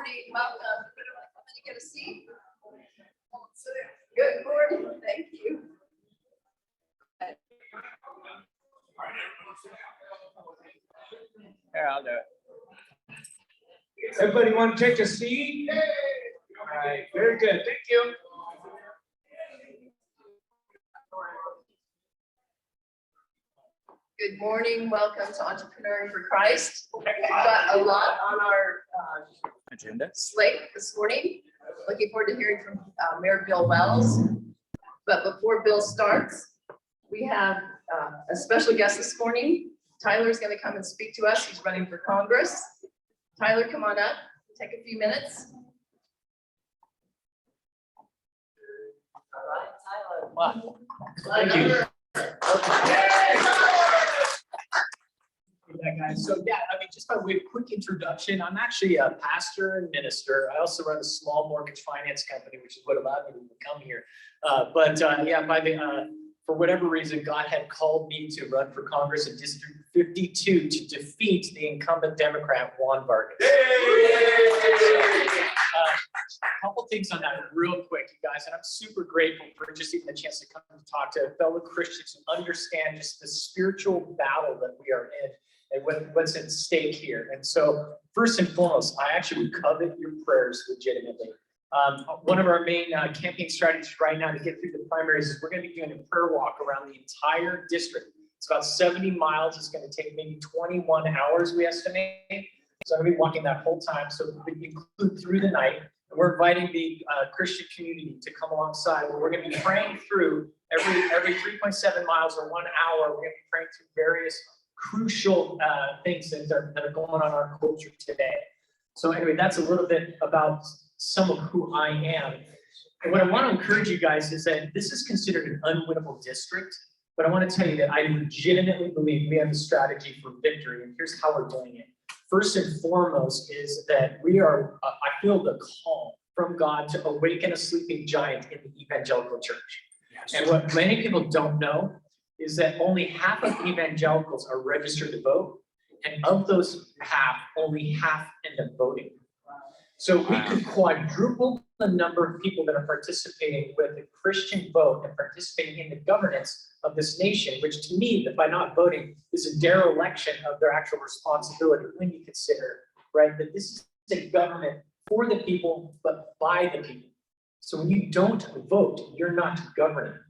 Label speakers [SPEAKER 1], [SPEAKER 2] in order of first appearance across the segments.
[SPEAKER 1] morning. Welcome. I'm going to get a seat. Good morning. Thank you.
[SPEAKER 2] Here, I'll do it.
[SPEAKER 3] Everybody want to take a seat? All right, very good. Thank you.
[SPEAKER 1] Good morning. Welcome to Entrepreneuring for Christ. We've got a lot on our
[SPEAKER 2] Agenda.
[SPEAKER 1] slate this morning. Looking forward to hearing from Mayor Bill Wells. But before Bill starts, we have a special guest this morning. Tyler's going to come and speak to us. He's running for Congress. Tyler, come on up. Take a few minutes. All right, Tyler.
[SPEAKER 2] Wow.
[SPEAKER 3] Thank you. Yeah, guys. So yeah, I mean, just by way of quick introduction, I'm actually a pastor and minister. I also run a small mortgage finance company, which is what allowed me to come here. For whatever reason, God had called me to run for Congress in District 52 to defeat the incumbent Democrat, Juan Vargas. A couple things on that real quick, you guys, and I'm super grateful for just even the chance to come and talk to fellow Christians who understand just the spiritual battle that we are in and what's at stake here. And so, first and foremost, I actually would covet your prayers legitimately. One of our main campaign strategies right now to get through the primaries is we're going to be doing a prayer walk around the entire district. It's about 70 miles. It's going to take maybe 21 hours, we estimate. So I'm going to be walking that whole time. So we include through the night. And we're inviting the Christian community to come alongside. We're going to be praying through every 3.7 miles or 1 hour. We're going to be praying through various crucial things that are going on in our culture today. So anyway, that's a little bit about some of who I am. And what I want to encourage you guys is that this is considered an unwinnable district, but I want to tell you that I legitimately believe we have a strategy for victory, and here's how we're doing it. First and foremost is that we are, I feel the call from God to awaken a sleeping giant in the evangelical church. Yes. And what many people don't know is that only half of evangelicals are registered to vote, and of those half, only half end up voting. So we could quadruple the number of people that are participating with the Christian vote and participating in the governance of this nation, which to me, that by not voting, is a dereliction of their actual responsibility when you consider, right, that this is a government for the people, but by the people. So when you don't vote, you're not governing,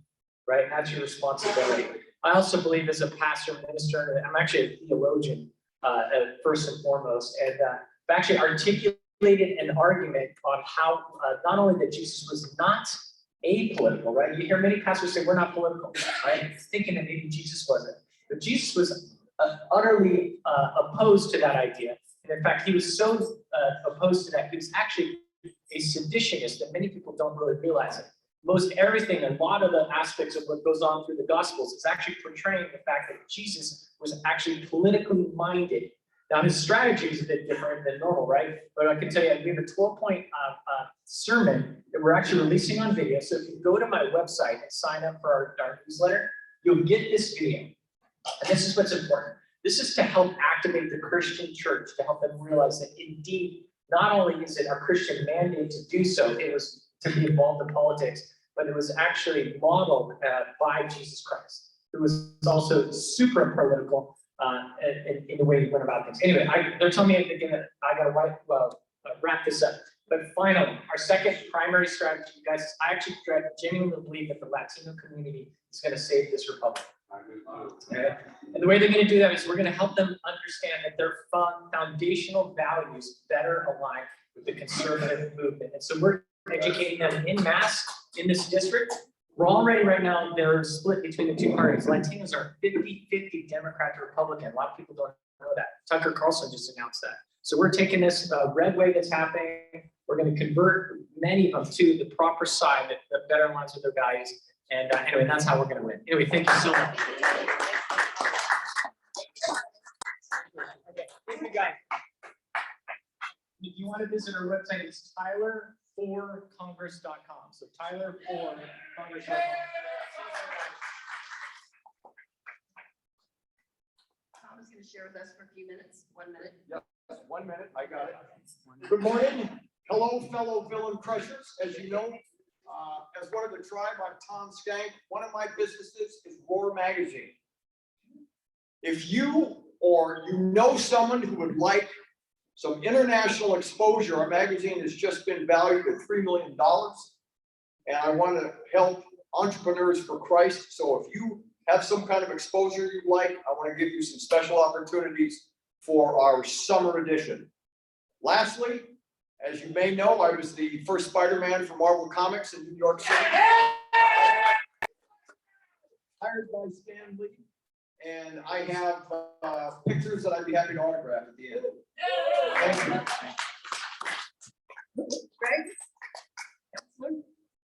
[SPEAKER 3] right? That's your responsibility. I also believe as a pastor and minister, I'm actually a theologian, first and foremost, and I've actually articulated an argument on how not only that Jesus was not apolitical, right? You hear many pastors say we're not political, right? Thinking that maybe Jesus wasn't, but Jesus was utterly opposed to that idea. And in fact, he was so opposed to that, he was actually a seditionist that many people don't really realize it. Most everything, a lot of the aspects of what goes on through the Gospels is actually portraying the fact that Jesus was actually politically minded. Now, his strategy is a bit different than normal, right? But I can tell you, we have a 12-point sermon that we're actually releasing on video. So if you go to my website and sign up for our newsletter, you'll get this video. And this is what's important. This is to help activate the Christian church, to help them realize that indeed, not only is it our Christian mandate to do so, it was to be involved in politics, but it was actually modeled by Jesus Christ, who was also super political in the way he went about things. Anyway, they're telling me again that I got to wrap this up. But finally, our second primary strategy, you guys, I actually genuinely believe that the Latino community is going to save this republic. Okay? And the way they're going to do that is we're going to help them understand that their foundational values better align with the conservative movement. And so we're educating them in mass in this district. We're already right now, they're split between the two parties. Latinos are 50-50 Democrat to Republican. A lot of people don't know that. Tucker Carlson just announced that. So we're taking this red wave that's happening. We're going to convert many of them to the proper side that better aligns with their values. And anyway, that's how we're going to win. Anyway, thank you so much. Okay, thank you guys. If you want to visit our website, it's tyler4congress.com. So tyler4congress.com.
[SPEAKER 1] Tom's going to share with us for a few minutes. 1 minute.
[SPEAKER 4] Yep, 1 minute. I got it.
[SPEAKER 3] Good morning.
[SPEAKER 2] Hello, fellow villain crushers. As you know, as one of the tribe, I'm Tom Skank. One of my businesses is Roar Magazine. If you or you know someone who would like some international exposure, our magazine has just been valued at $3 million. And I want to help entrepreneurs for Christ. So if you have some kind of exposure you'd like, I want to give you some special opportunities for our summer edition. Lastly, as you may know, I was the first Spider-Man for Marvel Comics in New York City. Hired by Stan Lee, and I have pictures that I'd be happy to autograph at the end. Thank you.
[SPEAKER 1] Greg?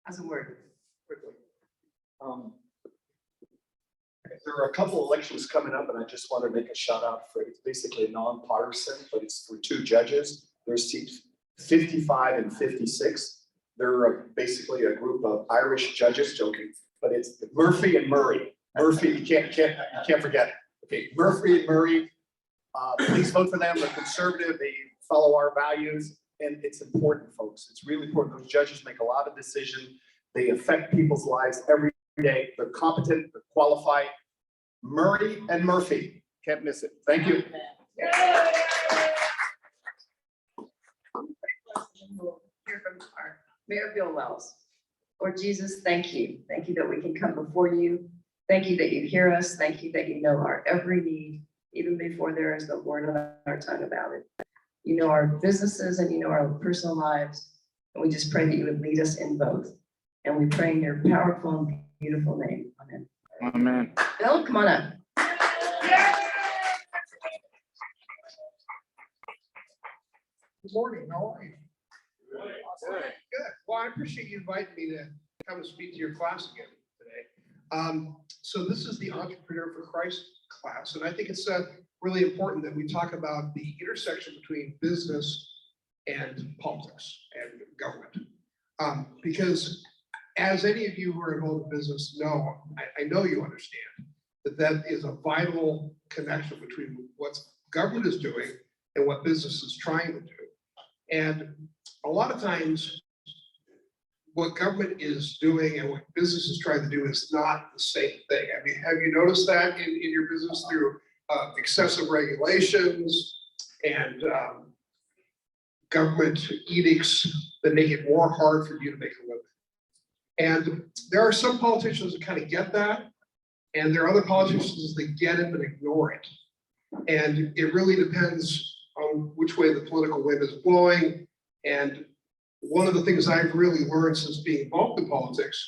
[SPEAKER 1] As a word.
[SPEAKER 4] Quickly. There are a couple elections coming up, and I just want to make a shout out for, it's basically nonpartisan, but it's for two judges. There's seats 55 and 56. They're basically a group of Irish judges, joking, but it's Murphy and Murray. Murphy, you can't forget it. Okay, Murphy and Murray. Please vote for them. They're conservative. They follow our values, and it's important, folks. It's really important. Those judges make a lot of decisions. They affect people's lives every day. They're competent. They're qualified. Murray and Murphy. Can't miss it. Thank you.
[SPEAKER 1] We'll hear from our Mayor Bill Wells. Lord Jesus, thank you. Thank you that we can come before you. Thank you that you hear us. Thank you that you know our every need, even before there is the word on our tongue about it. You know our businesses and you know our personal lives. And we just pray that you would lead us in both. And we pray in your powerful and beautiful name. Amen.
[SPEAKER 5] Amen.
[SPEAKER 1] Bill, come on up.
[SPEAKER 6] Good morning, how are you? Good. Well, I appreciate you inviting me to come and speak to your class again today. So this is the Entrepreneur for Christ class, and I think it's really important that we talk about the intersection between business and politics and government. Because as any of you who are involved in business know, I know you understand that that is a vital connection between what government is doing and what business is trying to do. And a lot of times, what government is doing and what business is trying to do is not the same thing. I mean, have you noticed that in your business through excessive regulations and government edicts that make it more hard for you to make a living? And there are some politicians that kind of get that, and there are other politicians that get it but ignore it. And it really depends on which way the political wind is blowing. And one of the things I've really learned since being involved in politics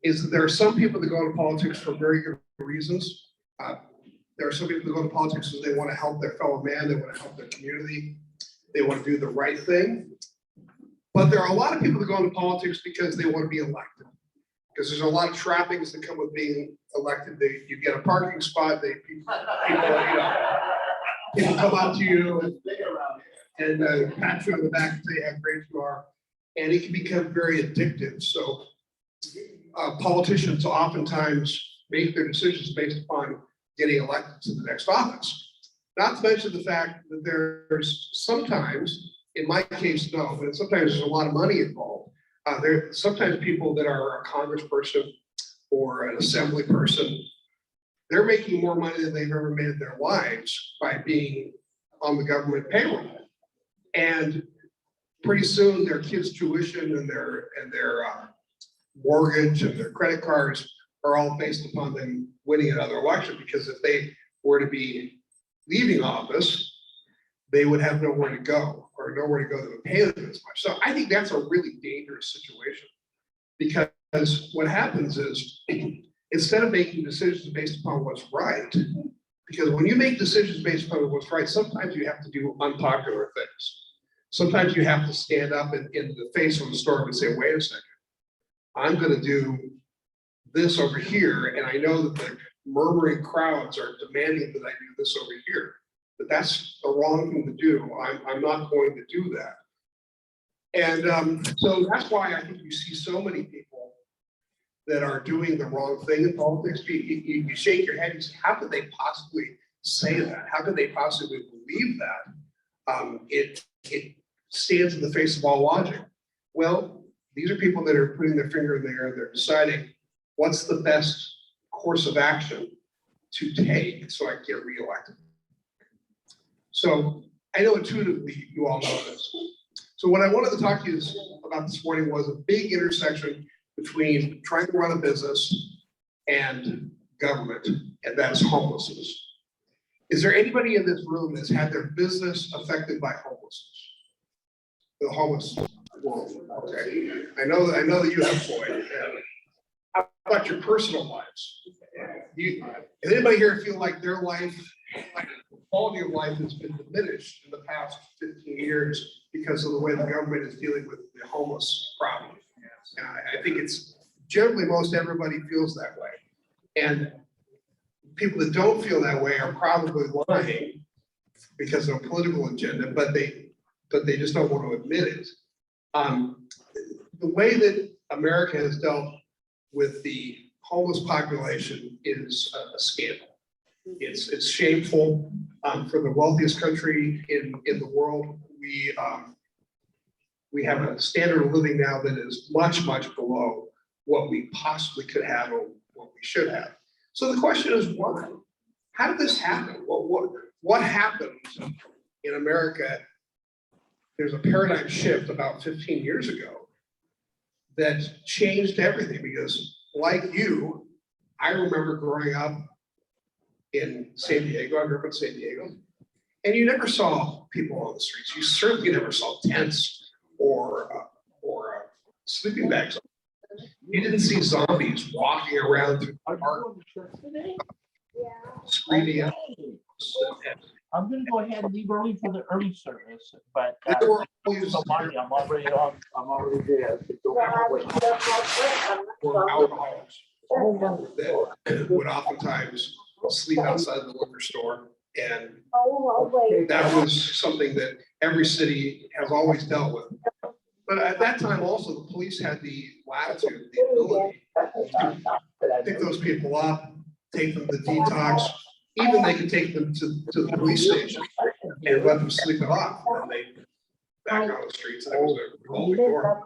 [SPEAKER 6] is that there are some people that go into politics for very good reasons. There are some people that go into politics because they want to help their fellow man, they want to help their community, they want to do the right thing. But there are a lot of people that go into politics because they want to be elected. Because there's a lot of trappings that come with being elected. You get a parking spot, people come up to you and pat you on the back and say how great you are. And it can become very addictive. So politicians oftentimes make their decisions based upon getting elected to the next office. Not to mention the fact that there's sometimes, in my case, no, but sometimes there's a lot of money involved. There sometimes people that are a congressperson or an assembly person, they're making more money than they've ever made in their lives by being on the government payroll. And pretty soon their kids' tuition and their mortgage and their credit cards are all based upon them winning another election, because if they were to be leaving office, they would have nowhere to go, or nowhere to go that would pay them as much. So I think that's a really dangerous situation, because what happens is instead of making decisions based upon what's right, because when you make decisions based upon what's right, sometimes you have to do unpopular things. Sometimes you have to stand up in the face of the storm and say, wait a second, I'm going to do this over here. And I know that the murmuring crowds are demanding that I do this over here, but that's the wrong thing to do. I'm not going to do that. And so that's why I think you see so many people that are doing the wrong thing in politics. You shake your head and say, how could they possibly say that? How could they possibly believe that? It stands in the face of all logic. Well, these are people that are putting their finger in the air, they're deciding what's the best course of action to take so I can get reelected. So I know intuitively you all know this. So what I wanted to talk to you about this morning was a big intersection between trying to run a business and government, and that is homelessness. Is there anybody in this room that's had their business affected by homelessness? The homeless world, okay. I know that you have, Floyd. How about your personal lives? Does anybody here feel like their life, like the quality of life has been diminished in the past 15 years because of the way the government is dealing with the homeless problem? I think it's generally most everybody feels that way. And people that don't feel that way are probably lying because of a political agenda, but they just don't want to admit it. The way that America has dealt with the homeless population is a scandal. It's shameful. For the wealthiest country in the world, we have a standard of living now that is much, much below what we possibly could have or what we should have. So the question is why? How did this happen? What happened in America? There's a paradigm shift about 15 years ago that changed everything, because like you, I remember growing up in San Diego. I grew up in San Diego, and you never saw people on the streets. You certainly never saw tents or sleeping bags. You didn't see zombies walking around through the park, screaming out.
[SPEAKER 5] I'm gonna go ahead and leave early for the early service, but
[SPEAKER 6] They were always
[SPEAKER 5] so money, I'm already there.
[SPEAKER 6] were alcoholics that would oftentimes sleep outside the liquor store, and that was something that every city has always dealt with. But at that time also, the police had the latitude, the ability to pick those people up, take them to detox. Even they could take them to the police station and let them sleep it off, and they back on the streets. That was a revolving door.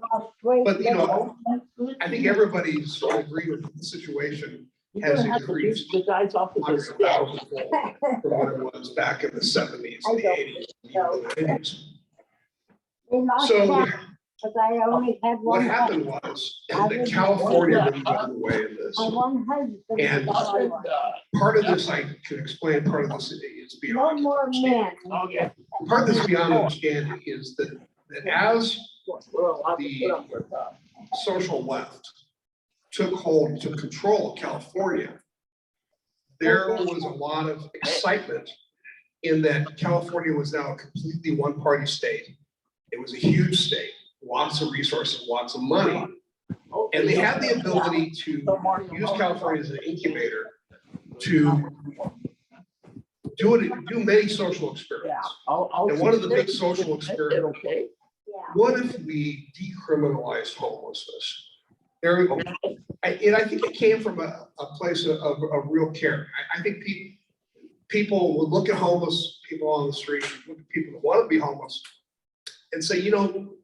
[SPEAKER 6] But you know, I think everybody's agreed with the situation has increased
[SPEAKER 5] The guys off of
[SPEAKER 6] hundreds
[SPEAKER 5] this.
[SPEAKER 6] of thousands from what it was back in the 70s, the 80s, even the 90s. So
[SPEAKER 7] Because I only had
[SPEAKER 6] what
[SPEAKER 7] one.
[SPEAKER 6] husband was that California really got in the way of this.
[SPEAKER 7] One husband.
[SPEAKER 6] And part of this I can explain, part of this is
[SPEAKER 7] No
[SPEAKER 6] beyond.
[SPEAKER 7] more men.
[SPEAKER 5] Okay.
[SPEAKER 6] Part of this beyond understanding is that as the social left took hold, took control of California, there was a lot of excitement in that California was now a completely one-party state. It was a huge state, lots of resources, lots of money. And they had the ability to use California as an incubator to do many social experiments. And one of the big social experiments,
[SPEAKER 5] Okay.
[SPEAKER 6] what if we decriminalized homelessness? And I think it came from a place of real care. I think people would look at homeless people on the street, look at people that want to be homeless, and say, you know,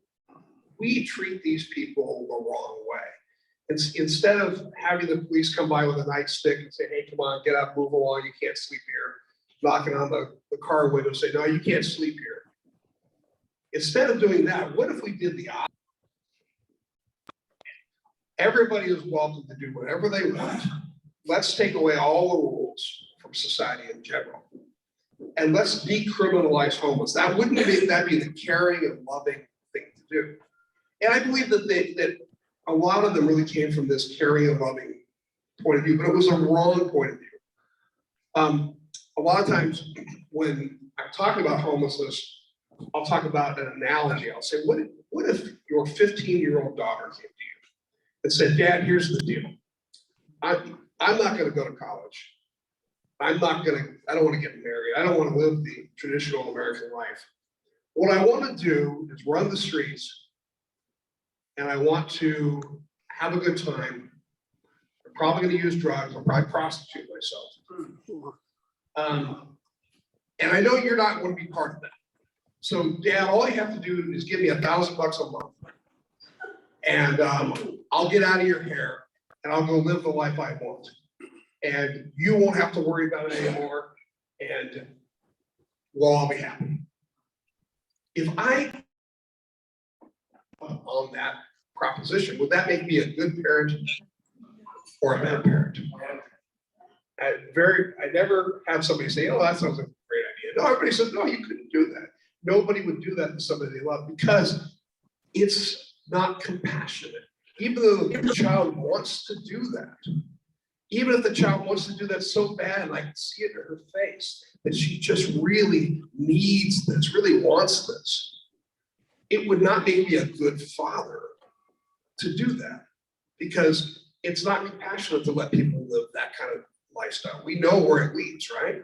[SPEAKER 6] we treat these people the wrong way. Instead of having the police come by with a nightstick and say, hey, come on, get up, move along, you can't sleep here, knocking on the car window and say, no, you can't sleep here. Instead of doing that, what if we did the opposite? Everybody is welcome to do whatever they want. Let's take away all the rules from society in general. And let's decriminalize homeless. That wouldn't be, that'd be the caring and loving thing to do. And I believe that a lot of them really came from this caring and loving point of view, but it was a wrong point of view. A lot of times when I'm talking about homelessness, I'll talk about an analogy. I'll say, what if your 15-year-old daughter came to you and said, Dad, here's the deal. I'm not going to go to college. I don't want to get married. I don't want to live the traditional American life. What I want to do is run the streets, and I want to have a good time. I'm probably going to use drugs. I'll probably prostitute myself. And I know you're not going to be part of that. So Dad, all you have to do is give me $1,000 a month. And I'll get out of your hair and I'll go live the life I want. And you won't have to worry about it anymore. And we'll all be happy. If I on that proposition, would that make me a good parent or a bad parent? I never have somebody say, oh, that sounds like a great idea. No, everybody says, no, you couldn't do that. Nobody would do that to somebody they love because it's not compassionate. Even though the child wants to do that, even if the child wants to do that so bad, and I can see it in her face, that she just really needs this, really wants this, it would not make me a good father to do that because it's not compassionate to let people live that kind of lifestyle. We know where it leads, right?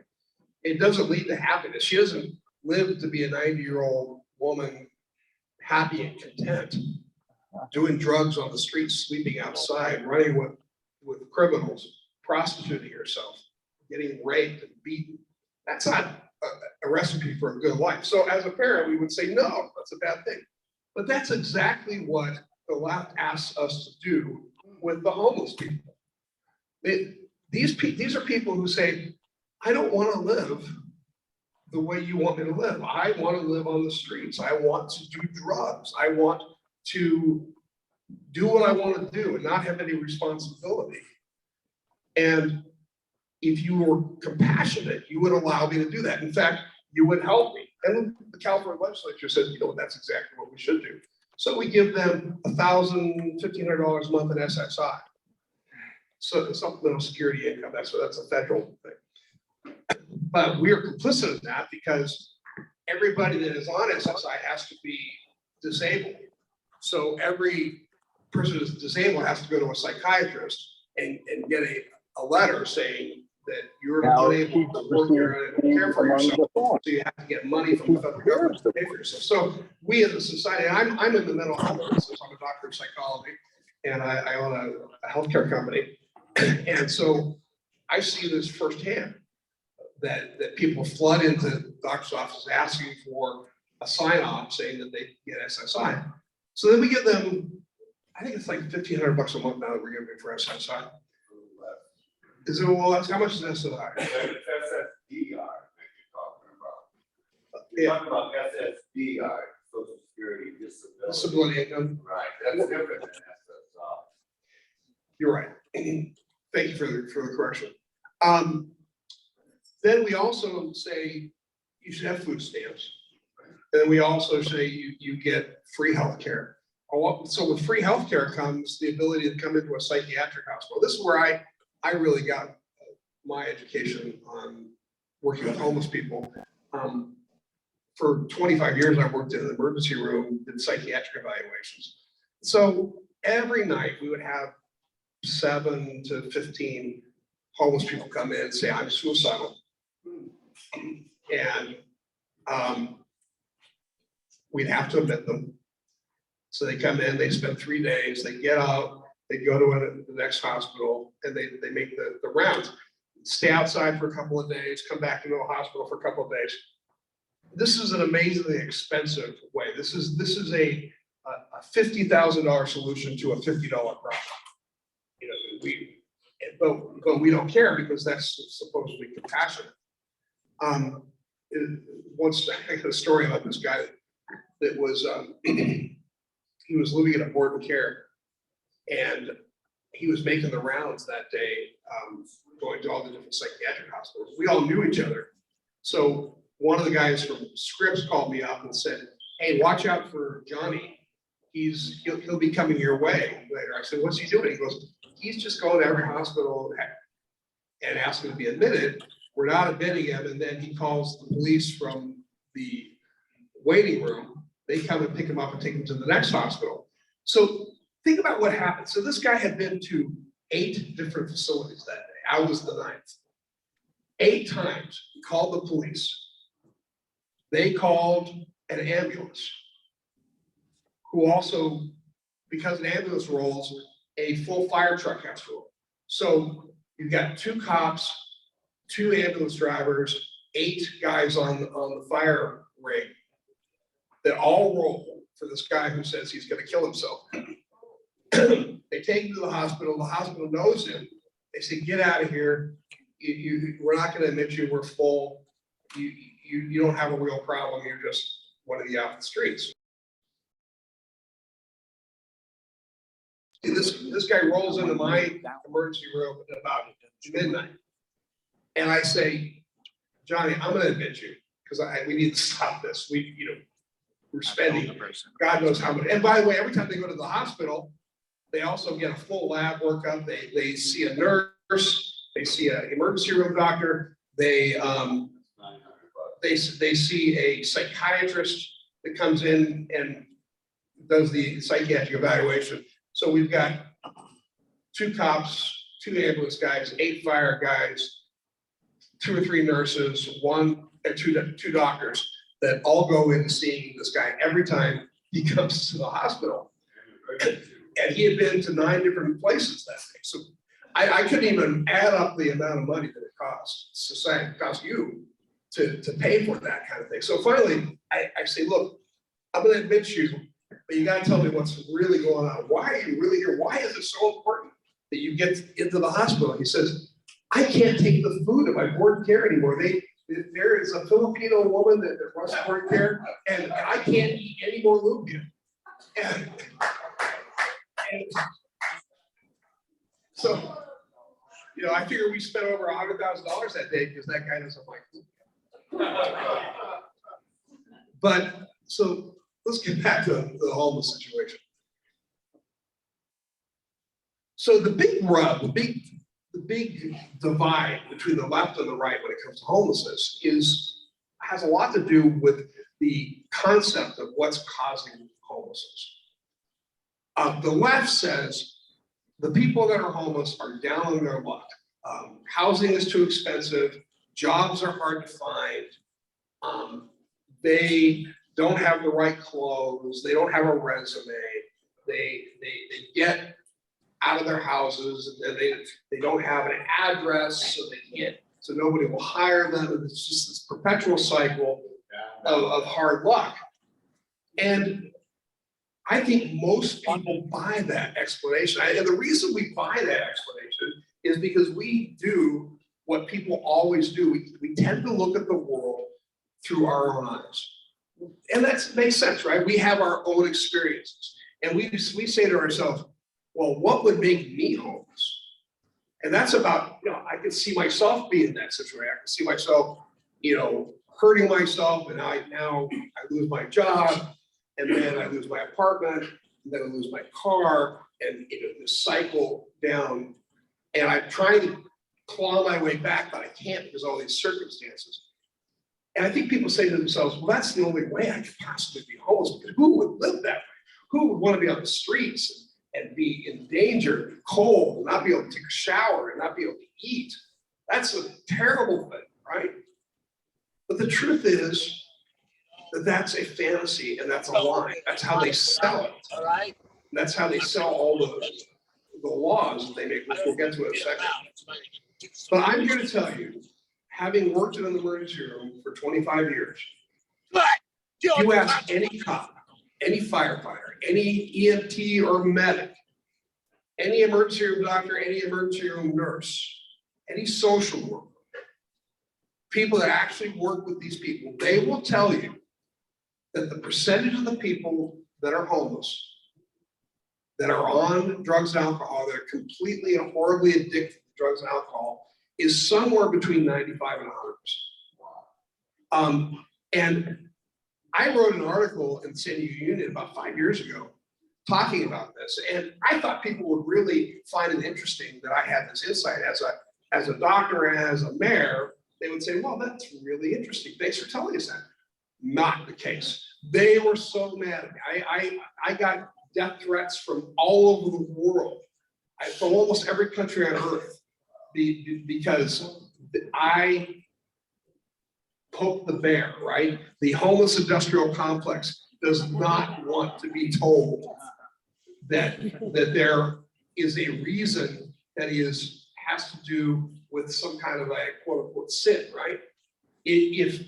[SPEAKER 6] It doesn't lead to happiness. She doesn't live to be a 90-year-old woman happy and content, doing drugs on the streets, sleeping outside, running with criminals, prostituting herself, getting raped and beaten. That's not a recipe for a good life. So as a parent, we would say, no, that's a bad thing. But that's exactly what the left asks us to do with the homeless people. These are people who say, I don't want to live the way you want me to live. I want to live on the streets. I want to do drugs. I want to do what I want to do and not have any responsibility. And if you were compassionate, you would allow me to do that. In fact, you would help me. And the California legislature said, you know, that's exactly what we should do. So we give them $1,000, $1,500 a month in SSI. So supplemental security income, that's a federal thing. But we are complicit in that because everybody that is on SSI has to be disabled. So every person who's disabled has to go to a psychiatrist and get a letter saying that you're unable to work here and care for yourself. So you have to get money from the federal government to pay for yourself. So we as a society, I'm in the mental health business. I'm a doctor of psychology and I own a healthcare company. And so I see this firsthand that people flood into doctor's offices asking for a sign-off saying that they get SSI. So then we give them, I think it's like $1,500 a month now that we're giving for SSI. Is it, well, that's how much is SSI?
[SPEAKER 8] SSDR that you're talking about. You're
[SPEAKER 6] Yeah.
[SPEAKER 8] talking about SSDR, Social Security Disability.
[SPEAKER 6] Disability income.
[SPEAKER 8] Right, that's different than SSI.
[SPEAKER 6] You're right. Thank you for the correction. Then we also say you should have food stamps. And then we also say you get free healthcare. So with free healthcare comes the ability to come into a psychiatric hospital. This is where I really got my education on working with homeless people. For 25 years, I worked in an emergency room, did psychiatric evaluations. So every night we would have 7 to 15 homeless people come in and say, I'm suicidal. And we'd have to admit them. So they come in, they spend 3 days, they get out, they go to the next hospital and they make the rounds, stay outside for a couple of days, come back into the hospital for a couple of days. This is an amazingly expensive way. This is a $50,000 solution to a $50 problem. You know, but we don't care because that's supposedly compassionate. Once I got a story about this guy that was he was living in a board and care, and he was making the rounds that day, going to all the different psychiatric hospitals. We all knew each other, so one of the guys from Scripps called me up and said, "Hey, watch out for Johnny. He'll be coming your way later." I said, "What's he doing?" He goes, "He's just going to every hospital and asking to be admitted. We're not admitting him, and then he calls the police from the waiting room. They come and pick him up and take him to the next hospital." So think about what happened. So this guy had been to 8 different facilities that day. I was the 9th. 8 times he called the police. They called an ambulance, who also, because an ambulance rolls, a full fire truck has to roll. So you've got 2 cops, 2 ambulance drivers, 8 guys on the fire rig. that all roll for this guy who says he's gonna kill himself. They take him to the hospital knows him. They say, get out of here. We're not gonna admit you, we're full. You don't have a real problem, you're just one of the out in the streets. This guy rolls into my emergency room at about midnight. And I say, Johnny, I'm gonna admit you, because we need to stop this. We're spending God knows how much. And by the way, every time they go to the hospital, they also get a full lab workup. They see a nurse, they see an emergency room doctor, they see a psychiatrist that comes in and does the psychiatric evaluation. So we've got 2 cops, 2 ambulance guys, 8 fire guys, 2 or 3 nurses, 1 and 2 doctors that all go in seeing this guy every time he comes to the hospital. And he had been to 9 different places that day. So I couldn't even add up the amount of money that it costs society, cost you to pay for that kind of thing. So finally, I say, look, I'm gonna admit you, but you gotta tell me what's really going on. Why are you really here? Why is it so important that you get into the hospital? He says, I can't take the food of my board care anymore. There is a Filipino woman that runs board care, and I can't eat any more lumpia. And so, I figure we spent over $100,000 that day because that guy doesn't like food. But so let's get back to the homeless situation. So the big rub, the big divide between the left and the right when it comes to homelessness has a lot to do with the concept of what's causing homelessness. The left says the people that are homeless are down on their luck. Housing is too expensive. Jobs are hard to find. They don't have the right clothes. They don't have a resume. They get out of their houses and they don't have an address, so they can't. So nobody will hire them. And it's just this perpetual cycle of hard luck. And I think most people buy that explanation. And the reason we buy that explanation is because we do what people always do. We tend to look at the world through our own eyes. And that makes sense, right? We have our own experiences. And we say to ourselves, well, what would make me homeless? And that's about, I can see myself being in that situation. I can see myself, hurting myself, and I lose my job, and then I lose my apartment, and then I lose my car, and this cycle down. And I'm trying to claw my way back, but I can't because of all these circumstances. And I think people say to themselves, well, that's the only way I could possibly be homeless, because who would live that way? Who would want to be on the streets and be in danger, cold, and not be able to take a shower and not be able to eat? That's a terrible thing, right? But the truth is that that's a fantasy and that's a lie. That's how they sell it. All right. And that's how they sell all the laws that they make, which we'll get to in a second. But I'm here to tell you, having worked in an emergency room for 25 years, you ask any cop, any firefighter, any EMT or medic, any emergency room doctor, any emergency room nurse, any social worker, people that actually work with these people, they will tell you that the percentage of the people that are homeless, that are on drugs and alcohol, that are completely and horribly addicted to drugs and alcohol, is somewhere between 95 and 100%. And I wrote an article in San Diego Union about 5 years ago talking about this, and I thought people would really find it interesting that I had this insight as a doctor and as a mayor. They would say, well, that's really interesting. Thanks for telling us that. Not the case. They were so mad at me. I got death threats from all over the world, from almost every country on earth, because I poked the bear, right? The homeless industrial complex does not want to be told that there is a reason that has to do with some kind of a quote unquote sin, right? And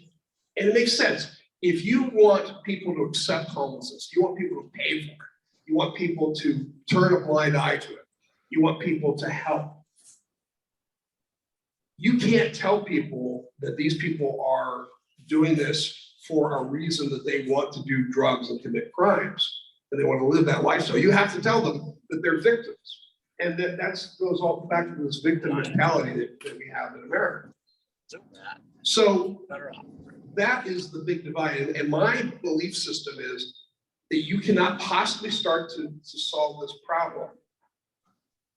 [SPEAKER 6] it makes sense. if you want people to accept homelessness, you want people to pay for it, you want people to turn a blind eye to it, you want people to help. You can't tell people that these people are doing this for a reason that they want to do drugs and commit crimes, and they want to live that lifestyle. You have to tell them that they're victims. And that goes all back to this victim mentality that we have in America. So that is the big divide. And my belief system is that you cannot possibly start to solve this problem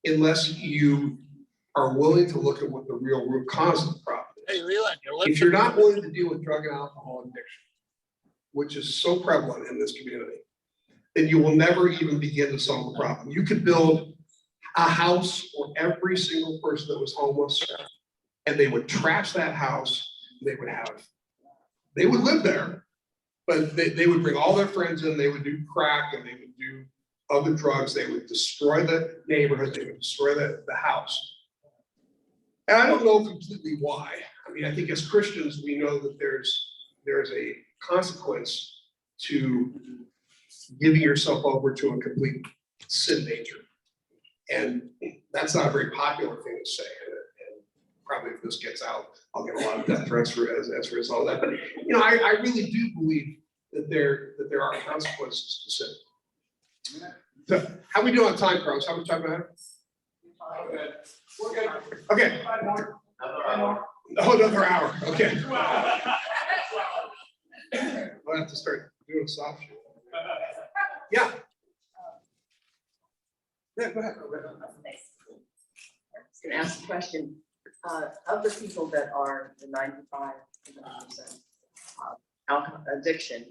[SPEAKER 6] unless you are willing to look at what the real root cause of the problem is.
[SPEAKER 9] Hey, Leland,
[SPEAKER 6] If you're not willing to deal with drug and alcohol addiction, which is so prevalent in this community, then you will never even begin to solve the problem. You could build a house for every single person that was homeless, and they would trash that house. They would live there, but they would bring all their friends in, they would do crack, and they would do other drugs, they would destroy the neighborhood, they would destroy the house. And I don't know completely why. I mean, I think as Christians, we know that there's a consequence to giving yourself over to a complete sin nature. And that's not a very popular thing to say. And probably if this gets out, I'll get a lot of death threats as a result of that. But you know, I really do believe that there are consequences to sin. So how we doing on time, Carlos? How much time do I have?
[SPEAKER 2] We're good.
[SPEAKER 6] Okay.
[SPEAKER 8] Another hour.
[SPEAKER 6] Oh, another hour. Okay. I'll have to start doing a soft show. Yeah. Yeah, go ahead.
[SPEAKER 1] I was gonna ask a question, of the people that are the 95% alcohol addiction,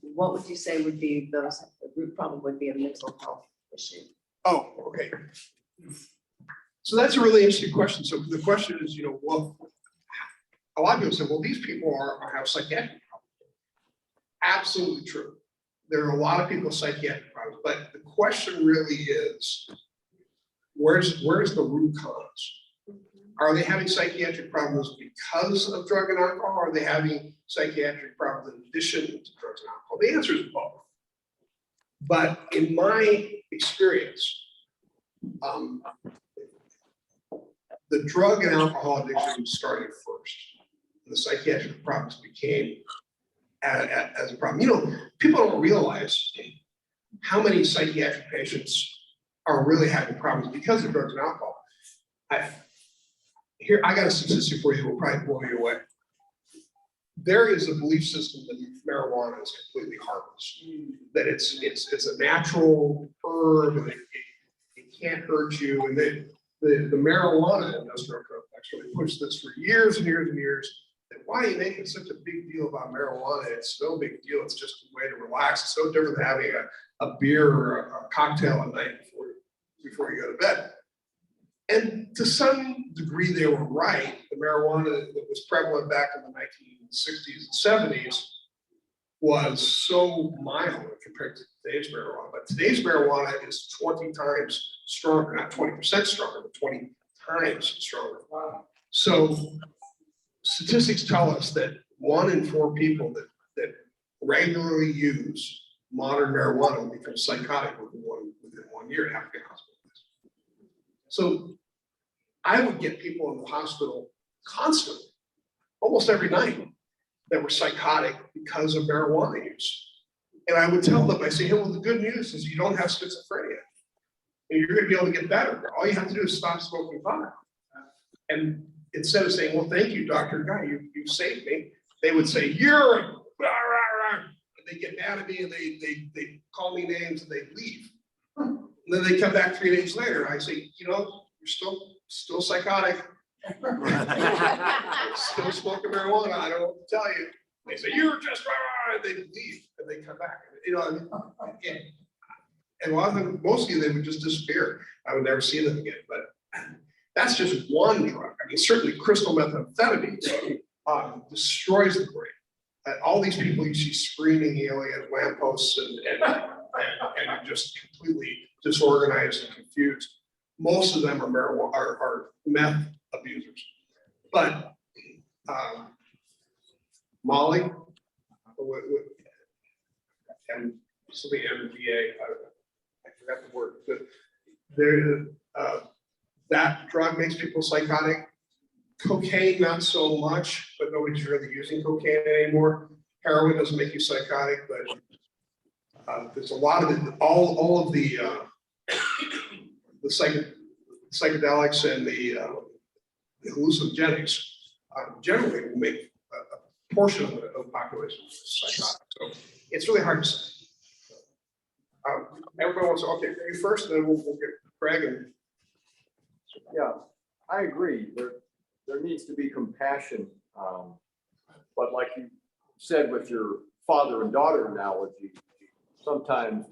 [SPEAKER 1] what would you say would be the root problem would be a mental health issue?
[SPEAKER 6] Oh, okay. So that's a really interesting question. So the question is, you know, well, a lot of people say, well, these people have psychiatric problems. Absolutely true. There are a lot of people with psychiatric problems, but the question really is, where's the root cause? Are they having psychiatric problems because of drug and alcohol? Or are they having psychiatric problems in addition to drugs and alcohol? The answer is both. But in my experience, the drug and alcohol addiction started first. The psychiatric problems became as a problem. You know, people don't realize how many psychiatric patients are really having problems because of drugs and alcohol. I got a statistic for you that will probably blow you away. There is a belief system that marijuana is completely harmless, that it's a natural herb and it can't hurt you. And the marijuana industrial complex really pushed this for years and years and years. And why are you making such a big deal about marijuana? It's no big deal. It's just a way to relax. It's no different than having a beer or a cocktail at night before you go to bed. And to some degree, they were right. The marijuana that was prevalent back in the 1960s and 70s was so mild compared to today's marijuana. But today's marijuana is 20 times stronger, not 20% stronger, but 20 times stronger. Wow. So statistics tell us that 1 in 4 people that regularly use modern marijuana will become psychotic within one year and have to get hospitalized. So I would get people in the hospital constantly, almost every night, that were psychotic because of marijuana use. And I would tell them, I say, hey, well, the good news is you don't have schizophrenia. And you're going to be able to get better. All you have to do is stop smoking pot. And instead of saying, well, thank you, Dr. Guy, you saved me, they would say, you're a rah, rah, rah. And they get mad at me and they call me names and they leave. And then they come back 3 days later. I say, you know, you're still psychotic. Still smoking marijuana. I don't know what to tell you. They say, you're just rah, rah, and they leave and they come back. You know, and a lot of them, mostly they would just disappear. I would never see them again. But that's just one drug. I mean, certainly crystal methamphetamine destroys the brain. All these people you see screaming, yelling at lampposts and just completely disorganized and confused. Most of them are marijuana are meth abusers. But Molly, and something MDA, I forgot the word, but there, that drug makes people psychotic. Cocaine, not so much, but nobody's really using cocaine anymore. Heroin doesn't make you psychotic, but there's a lot of it, all of the psychedelics and the hallucinogenics generally will make a portion of the population psychotic. So it's really hard to say. Everybody wants to, okay, you first, then we'll get Craig and.
[SPEAKER 2] Yeah, I agree. There needs to be compassion. But like you said with your father and daughter analogy, sometimes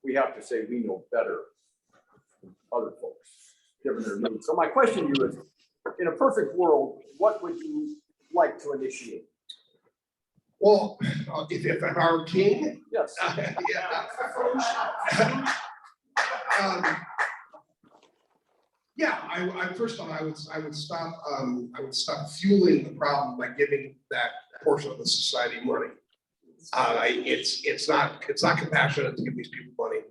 [SPEAKER 2] we have to say we know better than other folks, given their needs. So my question to you is, in a perfect world, what would you like to initiate?
[SPEAKER 6] Well, if our king.
[SPEAKER 2] Yes.
[SPEAKER 6] Yeah, I first of all, I would stop fueling the problem by giving that portion of the society money. It's not compassionate to give these people money.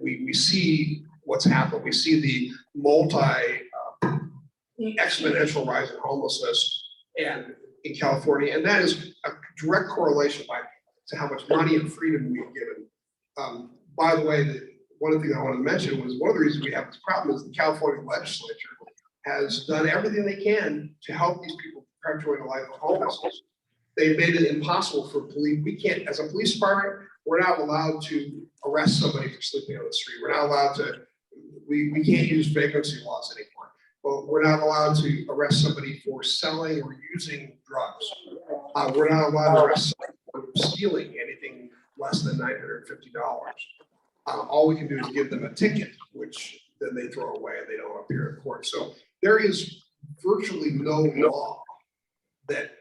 [SPEAKER 6] We see what's happened. We see the exponential rise in homelessness and in California, and that is a direct correlation to how much money and freedom we've given. By the way, one of the things I wanted to mention was one of the reasons we have this problem is the California legislature has done everything they can to help these people perpetuate a life of homelessness. They've made it impossible for police. We can't, as a police department, we're not allowed to arrest somebody for sleeping on the street. We're not allowed to, we can't use vagrancy laws anymore. But we're not allowed to arrest somebody for selling or using drugs. We're not allowed to arrest somebody for stealing anything less than $950. All we can do is give them a ticket, which then they throw away and they don't appear in court. So there is virtually no law that,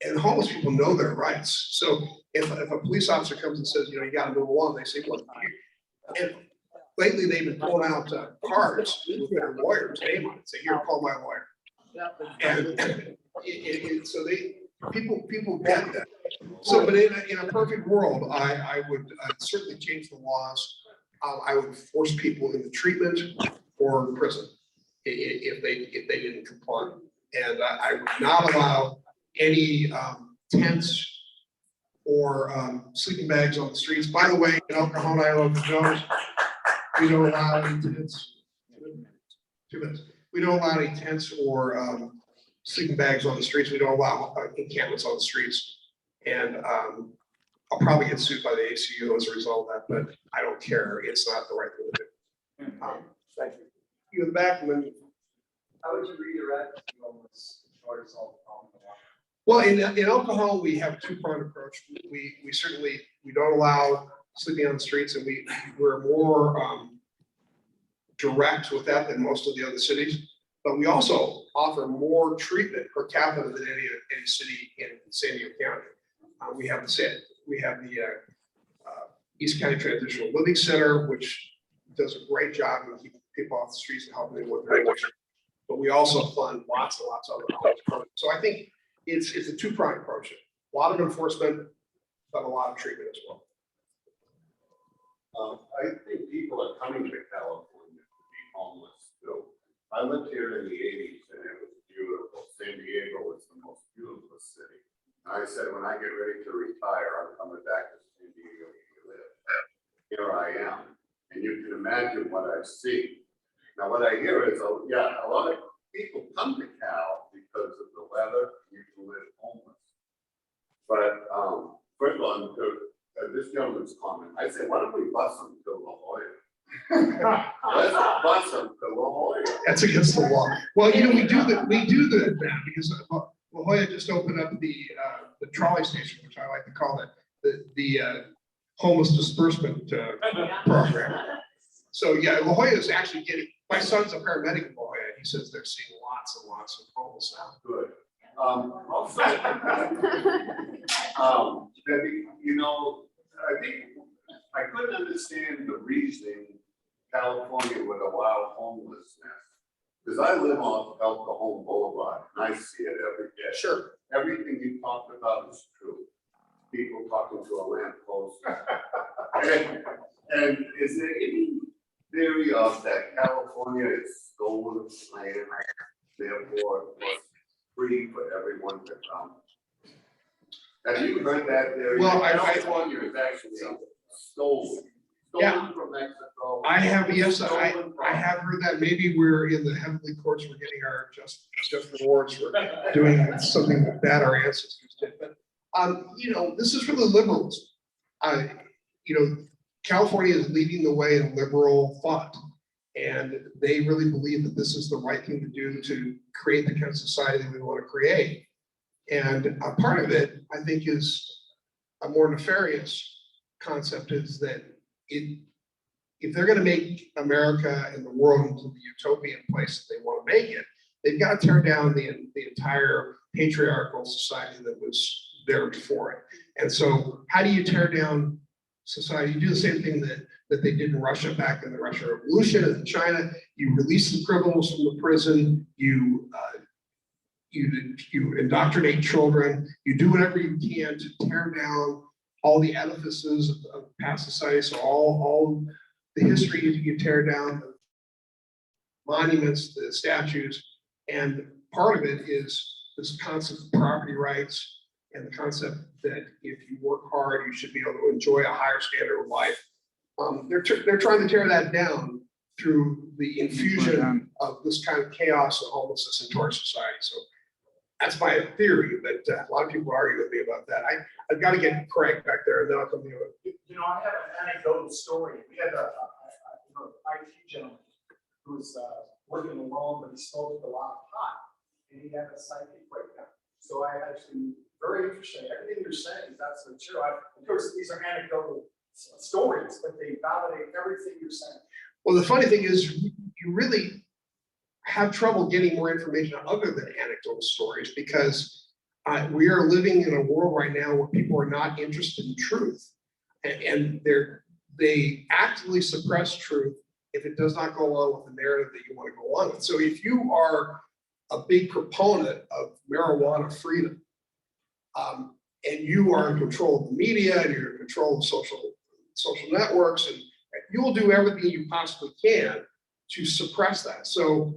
[SPEAKER 6] and homeless people know their rights. So if a police officer comes and says, you got to move along, they say, well, and lately they've been pulling out cards with their lawyer's name on it, say, here, call my lawyer. And so people get that. So, but in a perfect world, I would certainly change the laws. I would force people into treatment or prison if they didn't comply. And I would not allow any tents or sleeping bags on the streets. By the way, in Oklahoma, I don't know if you know, we don't allow any tents. 2 minutes. We don't allow any tents or sleeping bags on the streets. We don't allow encampments on the streets. And I'll probably get sued by the ACU as a result of that, but I don't care. It's not the right thing to do. Thank you. You in the back, and then.
[SPEAKER 8] How would you redirect the homeless towards all the problem?
[SPEAKER 6] Well, in Oklahoma, we have a two-pronged approach. We certainly, we don't allow sleeping on the streets, and we're more direct with that than most of the other cities. But we also offer more treatment per capita than any city in San Diego County. We have the East County Transitional Living Center, which does a great job of keeping people off the streets and helping them with their addiction. But we also fund lots and lots of other programs. So I think it's a two-pronged approach. A lot of enforcement, but a lot of treatment as well.
[SPEAKER 8] I think people are coming to California to be homeless too. I lived here in the 80s and it was beautiful. San Diego was the most beautiful city. And I said, when I get ready to retire, I'm coming back to San Diego to live. Here I am. And you can imagine what I see. Now, what I hear is, a lot of people come to Cal because of the weather. You can live homeless. But first of all, this gentleman's comment, I said, why don't we bus them to La Jolla? Let's bus them to La Jolla.
[SPEAKER 6] That's against the law. Well, we do that now because La Jolla just opened up the trolley station, which I like to call it the homeless disbursement program. So yeah, La Jolla is actually getting. My son's a paramedic in La Jolla. He says they're seeing lots and lots of homeless now.
[SPEAKER 8] Good. Also, I think I couldn't understand the reasoning California would allow homelessness. Because I live on El Cajon Boulevard and I see it every day.
[SPEAKER 6] Sure.
[SPEAKER 8] Everything you talked about is true. people talking to a lamp post. And is there any theory of that California is stolen land, therefore it's free for everyone to come? Have you heard that theory?
[SPEAKER 6] Well,
[SPEAKER 8] California is actually stolen.
[SPEAKER 6] Yeah.
[SPEAKER 8] Stolen from Mexico.
[SPEAKER 6] I have, yes,
[SPEAKER 8] stolen from-
[SPEAKER 6] I have heard that. Maybe we're in the heavenly courts, we're getting our just rewards for doing something that our ancestors did. But, you know, this is for the liberals. You know, California is leading the way in liberal thought. And they really believe that this is the right thing to do to create the kind of society that we want to create. And a part of it, I think, is a more nefarious concept, is that if they're going to make America and the world into the utopian place that they want to make it, they've got to tear down the entire patriarchal society that was there before it. And so how do you tear down society? You do the same thing that they did in Russia back in the Russian Revolution and in China. You release the criminals from the prison, you indoctrinate children, you do whatever you can to tear down all the edifices of past society. So all the history you tear down, the monuments, the statues, and part of it is this concept of property rights and the concept that if you work hard, you should be able to enjoy a higher standard of life. They're trying to tear that down through the infusion of this kind of chaos and homelessness into our society. So that's my theory, but a lot of people argue with me about that. I've got to get Craig back there, and then I'll come to you.
[SPEAKER 9] You know, I have an anecdotal story. We had a IT gentleman who was working alone, but he smoked a lot of pot, and he had a psychic breakdown. So I actually, very interesting. Everything you're saying is absolutely true. Of course, these are anecdotal stories, but they validate everything you're saying.
[SPEAKER 6] Well, the funny thing is, you really have trouble getting more information other than anecdotal stories, because we are living in a world right now where people are not interested in truth, and they actively suppress truth if it does not go along with the narrative that you want to go on with. So if you are a big proponent of marijuana freedom, and you are in control of the media and you're in control of social networks, and you will do everything you possibly can to suppress that. So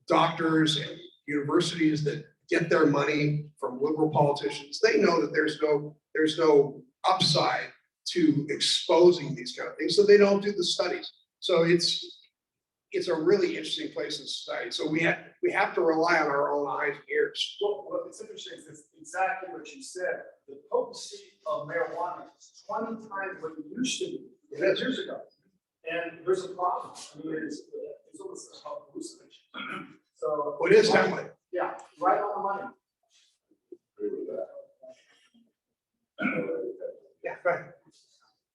[SPEAKER 6] doctors and universities that get their money from liberal politicians, they know that there's no upside to exposing these kind of things, so they don't do the studies. So it's a really interesting place in society. So we have to rely on our own eyes and ears.
[SPEAKER 9] Well, what's interesting is exactly what you said. The potency of marijuana is 20 times what it used to be 10 years ago. And there's a problem. I mean, it's almost a hallucination. So
[SPEAKER 6] It is definitely.
[SPEAKER 9] Yeah, right on the money.
[SPEAKER 8] Agree with that.
[SPEAKER 6] Yeah, go ahead.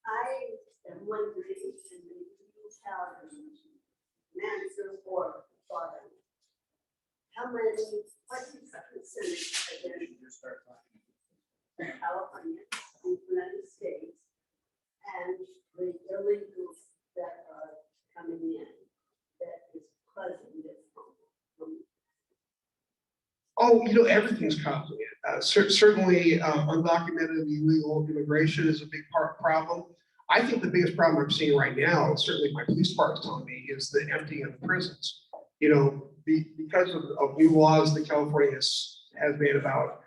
[SPEAKER 7] I am wondering, in the answer for father, how many, what is the percentage again in California, in the United States, and the illegals that are coming in, that is causing this problem?
[SPEAKER 6] Oh, you know, everything's complicated. Certainly, undocumented illegal immigration is a big problem. I think the biggest problem I'm seeing right now, certainly my police department is telling me, is the emptying of the prisons. You know, because of new laws that California has made about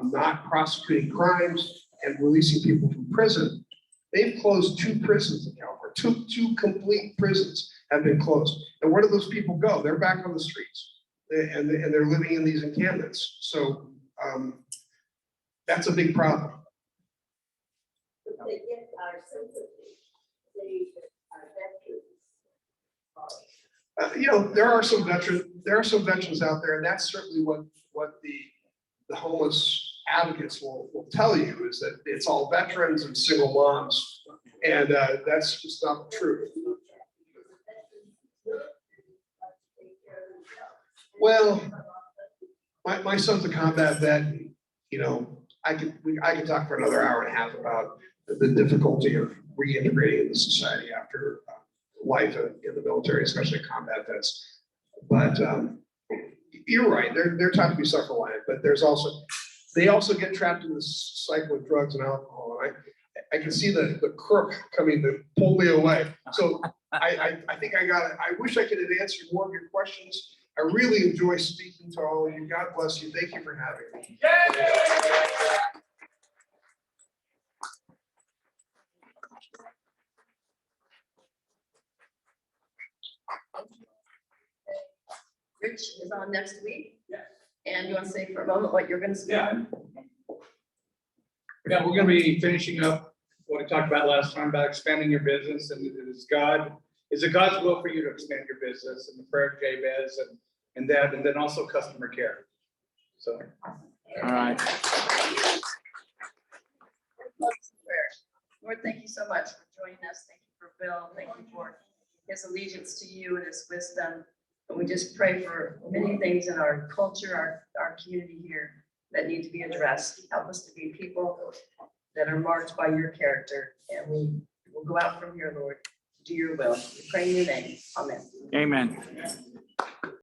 [SPEAKER 6] not prosecuting crimes and releasing people from prison, they've closed 2 prisons in California. Two complete prisons have been closed. And where do those people go? They're back on the streets, and they're living in these encampments. So that's a big problem.
[SPEAKER 7] But they get our sympathy, they are veterans.
[SPEAKER 6] You know, there are some veterans out there, and that's certainly what the homeless advocates will tell you, is that it's all veterans and single moms, and that's just not true. Well, my son's a combat vet. You know, I could talk for another hour and a half about the difficulty of reintegrating into society after life in the military, especially combat vets. But you're right, they're taught to be self-reliant, but there's also, they also get trapped in this cycle of drugs and alcohol. And I can see the crook coming to pull me away. So I think I got it. I wish I could have answered more of your questions. I really enjoy speaking to all of you. God bless you. Thank you for having me.
[SPEAKER 1] Rich is on next week. And you want to say for a moment what you're going to say?
[SPEAKER 10] Yeah, we're gonna be finishing up what we talked about last time about expanding your business, and is it God's will for you to expand your business, and the prayer of Jabez and then also customer care. So.
[SPEAKER 5] All right.
[SPEAKER 1] Lord, thank you so much for joining us. Thank you for Bill. Thank you for his allegiance to you and his wisdom. And we just pray for many things in our culture, our community here that need to be addressed. Help us to be people that are marked by your character. And we will go out from here, Lord, to do your will. We pray in your name. Amen.
[SPEAKER 5] Amen.